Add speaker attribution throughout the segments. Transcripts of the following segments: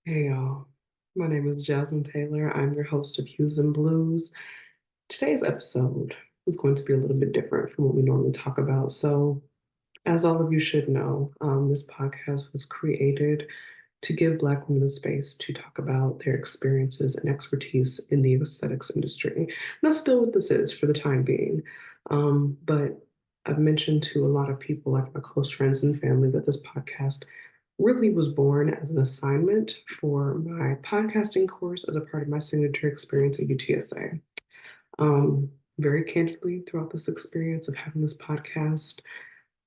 Speaker 1: Hey y'all, my name is Jasmine Taylor. I'm your host of Hues and Blues. Today's episode is going to be a little bit different from what we normally talk about. So, as all of you should know, this podcast was created to give Black women a space to talk about their experiences and expertise in the aesthetics industry. And that's still what this is for the time being. But I've mentioned to a lot of people, like my close friends and family, that this podcast really was born as an assignment for my podcasting course as a part of my signature experience at UTSA. Very candidly, throughout this experience of having this podcast,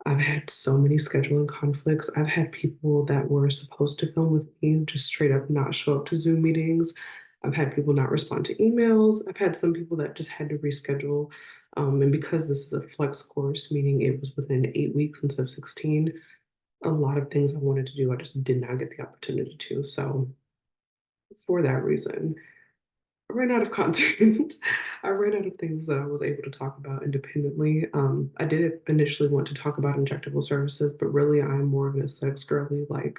Speaker 1: I've had so many scheduling conflicts. I've had people that were supposed to film with me just straight up not show up to Zoom meetings. I've had people not respond to emails. I've had some people that just had to reschedule. And because this is a flex course, meaning it was within 8 weeks instead of 16, a lot of things I wanted to do, I just did not get the opportunity to. So, for that reason, I ran out of content. I ran out of things that I was able to talk about independently. I did initially want to talk about injectable services, but really I'm more of an aesthetics girly. Like,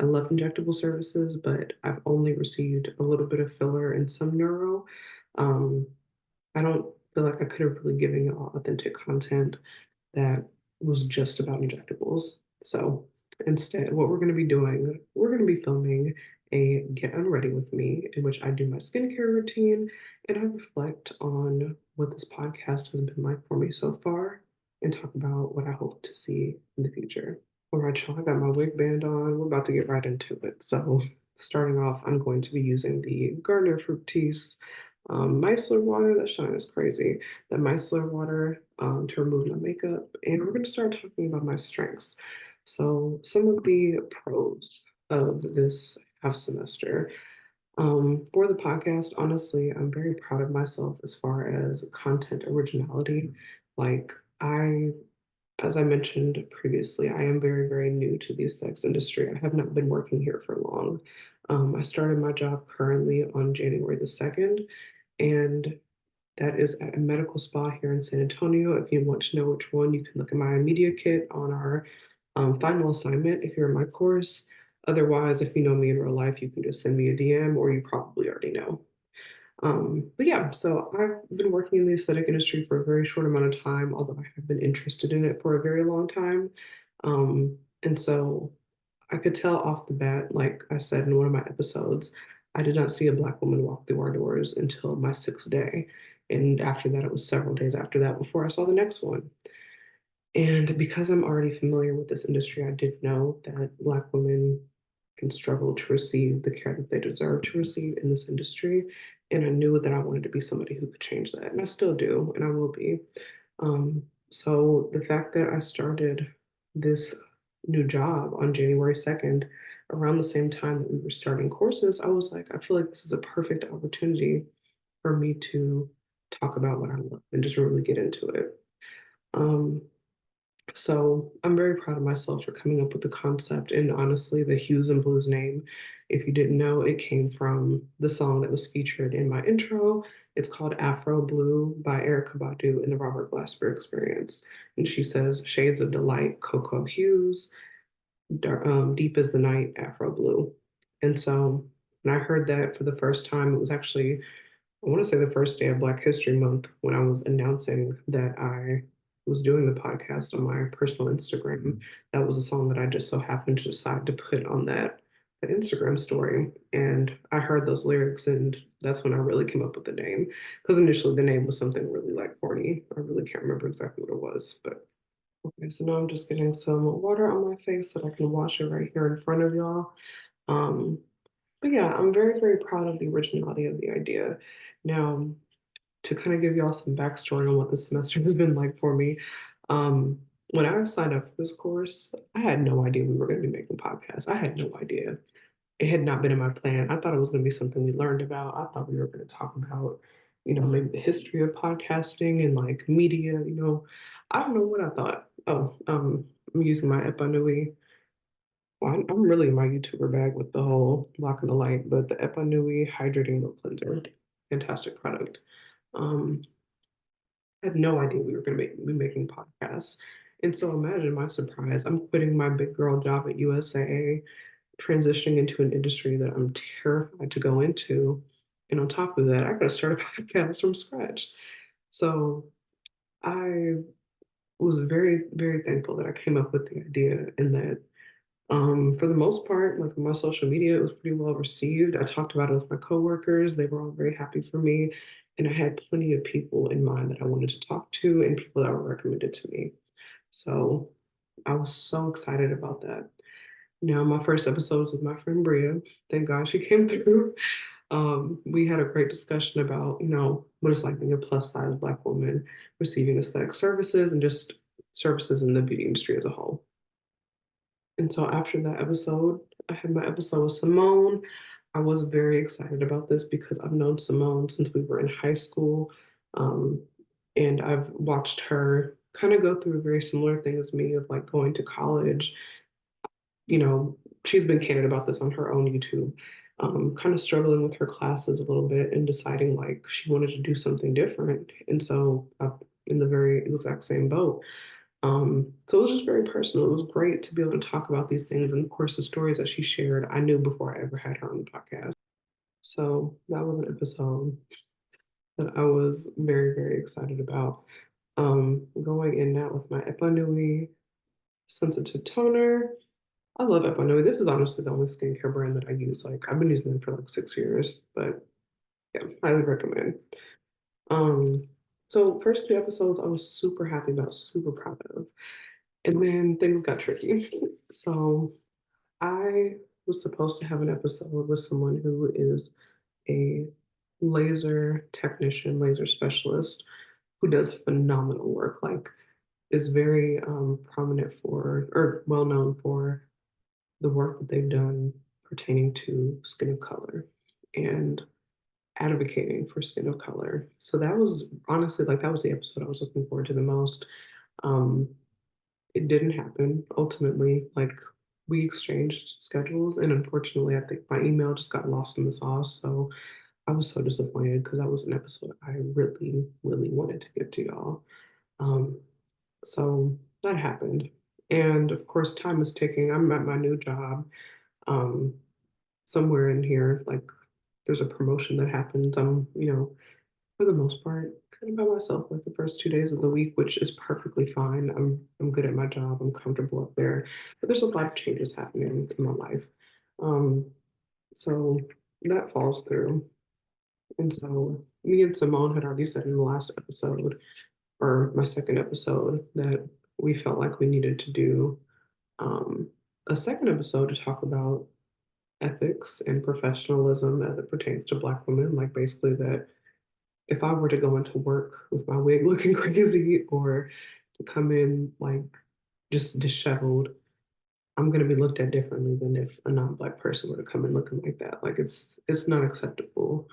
Speaker 1: I love injectable services, but I've only received a little bit of filler and some neuro. Um, I don't feel like I could have really given y'all authentic content that was just about injectables. So instead, what we're going to be doing, we're going to be filming a Get Unready with me, in which I do my skincare routine and I reflect on what this podcast has been like for me so far and talk about what I hope to see in the future. All right, y'all, I got my wig band on. We're about to get right into it. So, starting off, I'm going to be using the Garnier Fructis micellar water. That shine is crazy. The micellar water to remove my makeup. And we're going to start talking about my strengths. So, some of the pros of this half semester. For the podcast, honestly, I'm very proud of myself as far as content originality. Like, I as I mentioned previously, I am very, very new to the aesthetics industry. I have not been working here for long. I started my job currently on January the 2nd, and that is at a medical spa here in San Antonio. If you want to know which one, you can look at my media kit on our final assignment if you're in my course. Otherwise, if you know me in real life, you can just send me a DM or you probably already know. But yeah, so I've been working in the aesthetic industry for a very short amount of time, although I have been interested in it for a very long time. And so I could tell off the bat, like I said in one of my episodes, I did not see a Black woman walk through our doors until my sixth day. And after that, it was several days after that before I saw the next one. And because I'm already familiar with this industry, I did know that Black women can struggle to receive the care that they deserve to receive in this industry. And I knew that I wanted to be somebody who could change that. And I still do, and I will be. So the fact that I started this new job on January 2nd, around the same time that we were starting courses, I was like, I feel like this is a perfect opportunity for me to talk about what I love and just really get into it. Um, so I'm very proud of myself for coming up with the concept and honestly the Hues and Blues name. If you didn't know, it came from the song that was featured in my intro. It's called Afro Blue by Erica Badu in the Robert Glasper Experience. And she says, Shades of Delight, Cocoa Hues, Deep as the Night, Afro Blue. And so when I heard that for the first time, it was actually, I want to say the first day of Black History Month when I was announcing that I was doing the podcast on my personal Instagram. That was a song that I just so happened to decide to put on that Instagram story. And I heard those lyrics, and that's when I really came up with the name. Because initially the name was something really like corny. I really can't remember exactly what it was, but okay. So now I'm just getting some water on my face so that I can wash it right here in front of y'all. Um, but yeah, I'm very, very proud of the originality of the idea. Now, to kind of give y'all some backstory on what the semester has been like for me, um, when I signed up for this course, I had no idea we were going to be making podcasts. I had no idea. It had not been in my plan. I thought it was going to be something we learned about. I thought we were going to talk about, maybe the history of podcasting and like media, I don't know what I thought. Oh, I'm using my Epanui. Well, I'm really in my YouTuber bag with the whole block and the light, but the Epanui Hydrating Milk Cleanser, fantastic product. Um, I had no idea we were going to be making podcasts. And so imagine my surprise. I'm quitting my big girl job at USAA. transitioning into an industry that I'm terrified to go into. And on top of that, I got to start a podcast from scratch. So I was very, very thankful that I came up with the idea and that for the most part, like on my social media, it was pretty well received. I talked about it with my coworkers. They were all very happy for me. And I had plenty of people in mind that I wanted to talk to and people that were recommended to me. So I was so excited about that. Now, my first episode was with my friend Bria. Thank God she came through. We had a great discussion about, what it's like being a plus size Black woman receiving aesthetic services and just services in the beauty industry as a whole. And so after that episode, I had my episode with Simone. I was very excited about this because I've known Simone since we were in high school. Um, and I've watched her kind of go through a very similar thing as me of like going to college. You know, she's been candid about this on her own YouTube, kind of struggling with her classes a little bit and deciding like she wanted to do something different. And so in the very exact same boat. So it was just very personal. It was great to be able to talk about these things. And of course, the stories that she shared, I knew before I ever had her on the podcast. So that was an episode that I was very, very excited about. Going in now with my Epanui Sensitive Toner. I love Epanui. This is honestly the only skincare brand that I use. Like I've been using them for like 6 years, but yeah, highly recommend. Um, so first two episodes I was super happy about, super proud of. And then things got tricky. So I was supposed to have an episode with someone who is a laser technician, laser specialist who does phenomenal work, like is very prominent for or well known for the work that they've done pertaining to skin of color and advocating for skin of color. So that was honestly like that was the episode I was looking forward to the most. Um, it didn't happen ultimately. Like we exchanged schedules, and unfortunately, I think my email just got lost in the sauce. So I was so disappointed because that was an episode I really, really wanted to give to y'all. Um, so that happened, and of course, time is ticking. I'm at my new job. Um, Somewhere in here, like there's a promotion that happens. For the most part, kind of by myself like the first 2 days of the week, which is perfectly fine. I'm good at my job. I'm comfortable up there, but there's a lot of changes happening in my life. Um, so that falls through. And so me and Simone had already said in the last episode, or my second episode, that we felt like we needed to do um, a second episode to talk about ethics and professionalism as it pertains to Black women. Like basically that if I were to go into work with my wig looking crazy or to come in like just disheveled, I'm gonna be looked at differently than if a non-black person were to come in looking like that. Like it's not acceptable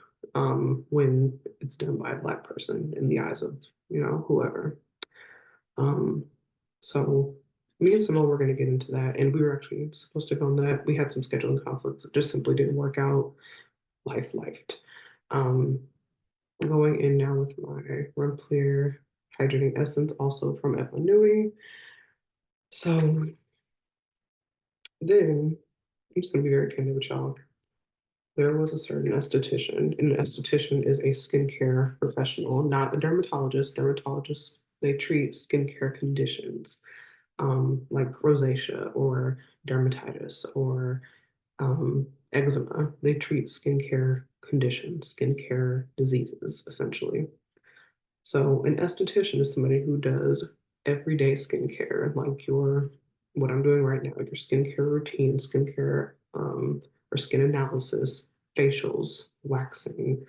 Speaker 1: when it's done by a black person in the eyes of whoever. Um, so me and Simone were gonna get into that, and we were actually supposed to film that. We had some scheduling conflicts; it just simply didn't work out. Life lifed. Um, Going in now with my Run Clear Hydrating Essence, also from Epanui. So then I'm just gonna be very candid with y'all. There was a certain esthetician, and an esthetician is a skincare professional, not a dermatologist. Dermatologists, they treat skincare conditions like rosacea or dermatitis or eczema. They treat skincare conditions, skincare diseases, essentially. So an esthetician is somebody who does everyday skincare, like what I'm doing right now, your skincare routine, skincare or skin analysis, facials, waxing,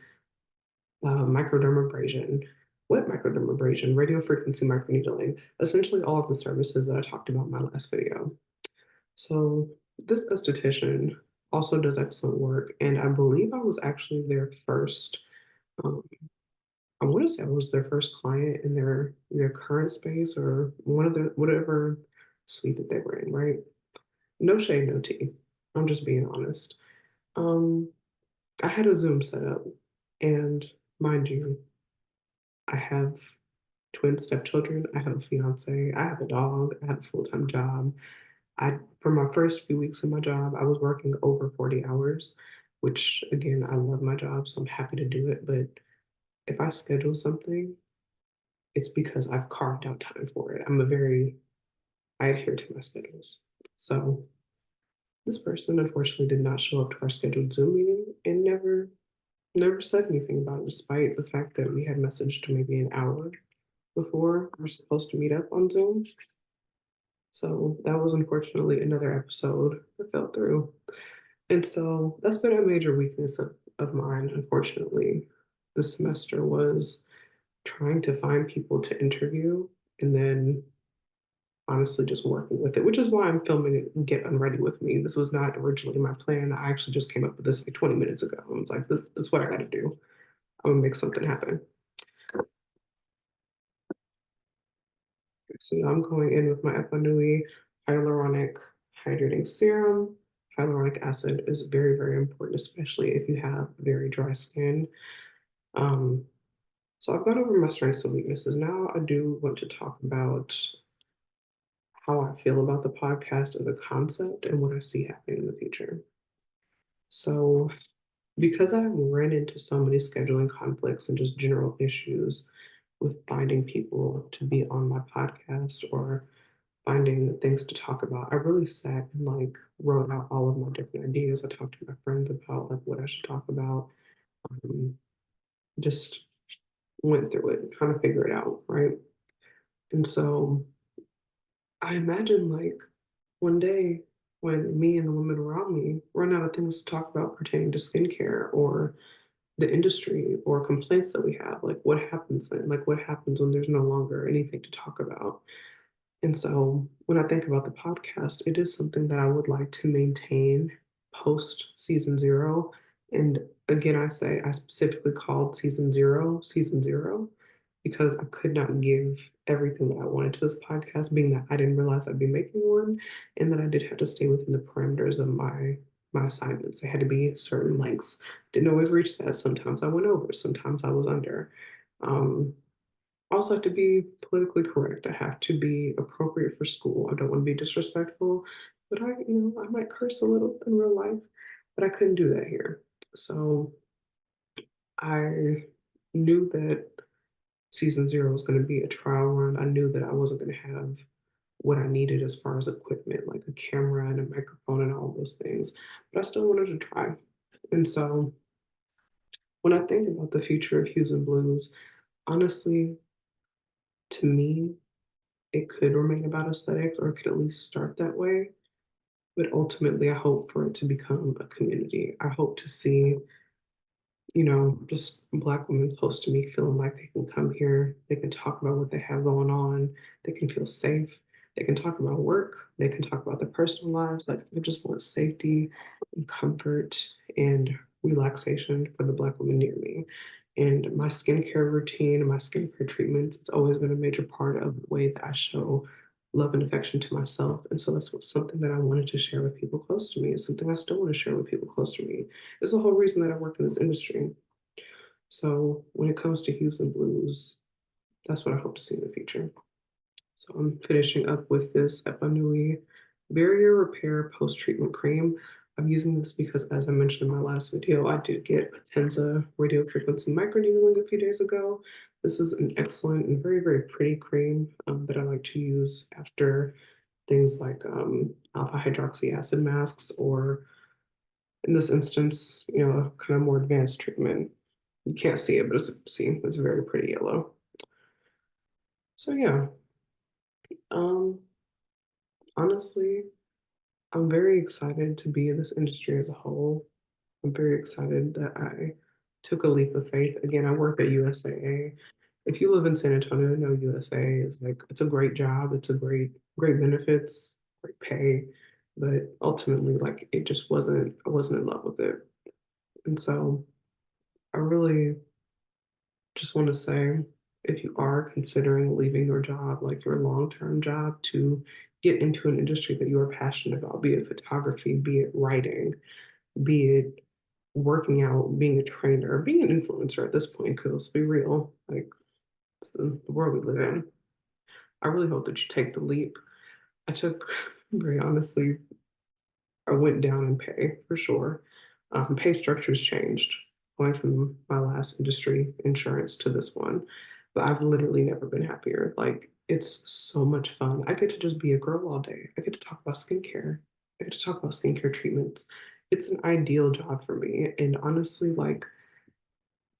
Speaker 1: microdermabrasion, wet microdermabrasion, radiofrequency microneedling, essentially all of the services that I talked about in my last video. So this esthetician also does excellent work, and I believe I was actually their first. Um, I want to say I was their first client in their current space or one of the whatever suite that they were in, right? No shade, no tea. I'm just being honest. Um, I had a Zoom set up, and mind you, I have twin stepchildren, I have a fiance, I have a dog, I have a full-time job. For my first few weeks of my job, I was working over 40 hours, which again, I love my job, so I'm happy to do it. But if I schedule something, it's because I've carved out time for it. I adhere to my schedules. So this person unfortunately did not show up to our scheduled Zoom meeting and never said anything about it, despite the fact that we had messaged maybe an hour before we're supposed to meet up on Zoom. So that was unfortunately another episode that fell through. And so that's been a major weakness of mine, unfortunately, this semester was trying to find people to interview and then honestly just working with it, which is why I'm filming it and Get Unready with me. This was not originally my plan. I actually just came up with this like 20 minutes ago. I was like, this is what I gotta do. I'm gonna make something happen. So now I'm going in with my Epanui hyaluronic hydrating serum. Hyaluronic acid is very, very important, especially if you have very dry skin. Um, so I've gone over my strengths and weaknesses. Now I do want to talk about how I feel about the podcast as a concept and what I see happening in the future. So because I ran into so many scheduling conflicts and just general issues with finding people to be on my podcast or finding things to talk about, I really sat and like wrote out all of my different ideas. I talked to my friends about like what I should talk about. Um, just went through it, trying to figure it out, right? And so I imagine like one day when me and the women around me run out of things to talk about pertaining to skincare or the industry or complaints that we have, like what happens then? Like what happens when there's no longer anything to talk about? And so when I think about the podcast, it is something that I would like to maintain post season zero. And again, I specifically called season zero, because I could not give everything that I wanted to this podcast, being that I didn't realize I'd be making one and that I did have to stay within the parameters of my assignments. They had to be certain lengths. Didn't always reach that. Sometimes I went over, sometimes I was under. Um, also have to be politically correct. I have to be appropriate for school. I don't want to be disrespectful, but I might curse a little in real life, but I couldn't do that here. So I knew that season zero was going to be a trial run. I knew that I wasn't going to have what I needed as far as equipment, like a camera and a microphone and all those things, but I still wanted to try. And so when I think about the future of Hues and Blues, honestly, to me, it could remain about aesthetics or it could at least start that way. But ultimately, I hope for it to become a community. I hope to see, just Black women close to me feeling like they can come here, they can talk about what they have going on, they can feel safe, they can talk about work, they can talk about their personal lives. Like, I just want safety and comfort and relaxation for the Black women near me. And my skincare routine and my skincare treatments, it's always been a major part of the way that I show love and affection to myself. And so that's something that I wanted to share with people close to me. It's something I still want to share with people close to me. It's the whole reason that I work in this industry. So when it comes to hues and blues, that's what I hope to see in the future. So I'm finishing up with this Epanui Barrier Repair Post-Treatment Cream. I'm using this because, as I mentioned in my last video, I did get Potenza radio frequency microneedling a few days ago. This is an excellent and very, very pretty cream that I like to use after things like alpha hydroxy acid masks, or in this instance, kind of more advanced treatment. You can't see it, but it's very pretty yellow. So yeah, um, honestly, I'm very excited to be in this industry as a whole. I'm very excited that I took a leap of faith. Again, I work at USAA. If you live in San Antonio, you know USAA is like, it's a great job. It's a great benefits, great pay, but ultimately, like, it just I wasn't in love with it. And so I really just want to say, if you are considering leaving your job, like your long-term job, to get into an industry that you are passionate about, be it photography, be it writing, be it working out, being a trainer, being an influencer at this point, because let's be real, like, it's the world we live in. I really hope that you take the leap. I took very honestly, I went down in pay for sure. Pay structures changed going from my last industry, insurance, to this one, but I've literally never been happier. Like, it's so much fun. I get to just be a girl all day. I get to talk about skincare. I get to talk about skincare treatments. It's an ideal job for me. And honestly, like,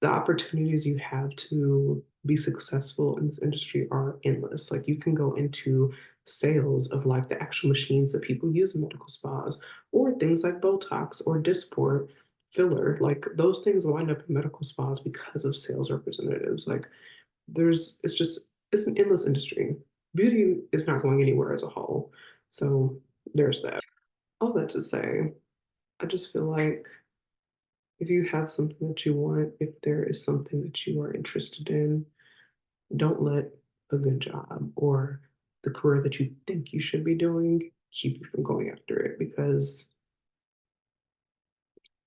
Speaker 1: the opportunities you have to be successful in this industry are endless. Like, you can go into sales of like the actual machines that people use in medical spas, or things like Botox or Dysport filler. Like, those things wind up in medical spas because of sales representatives. Like, it's an endless industry. Beauty is not going anywhere as a whole. So there's that. All that to say, I just feel like if you have something that you want, if there is something that you are interested in, don't let a good job or the career that you think you should be doing keep you from going after it, because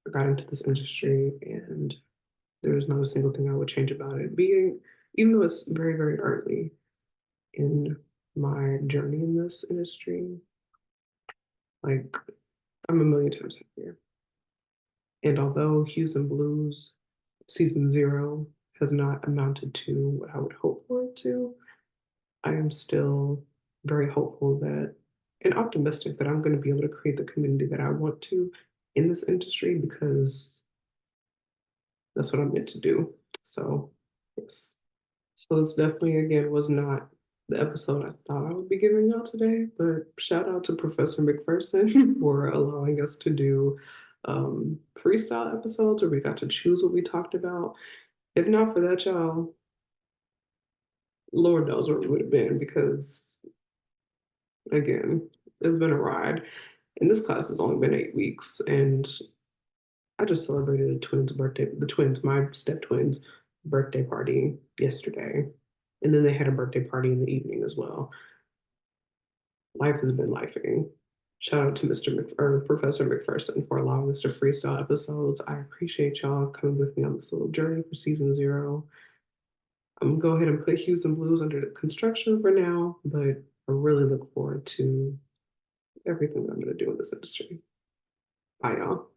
Speaker 1: I got into this industry and there's not a single thing I would change about it. Even though it's very, very early in my journey in this industry, like, I'm a million times happier. And although Hues and Blues season 0 has not amounted to what I would hope for it to, I am still very hopeful that and optimistic that I'm gonna be able to create the community that I want to in this industry, because that's what I'm meant to do. So, yes. So this definitely, again, was not the episode I thought I would be giving y'all today, but shout out to Professor McPherson for allowing us to do freestyle episodes where we got to choose what we talked about. If not for that, y'all, Lord knows where we would have been, because again, it's been a ride. And this class has only been 8 weeks, and I just celebrated the twins, my step twins' birthday party yesterday. And then they had a birthday party in the evening as well. Life has been lifing. Shout out to or Professor McPherson for allowing us to freestyle episodes. I appreciate y'all coming with me on this little journey for season 0. I'm gonna go ahead and put Hues and Blues under the construction for now, but I really look forward to everything that I'm gonna do in this industry. Bye, y'all.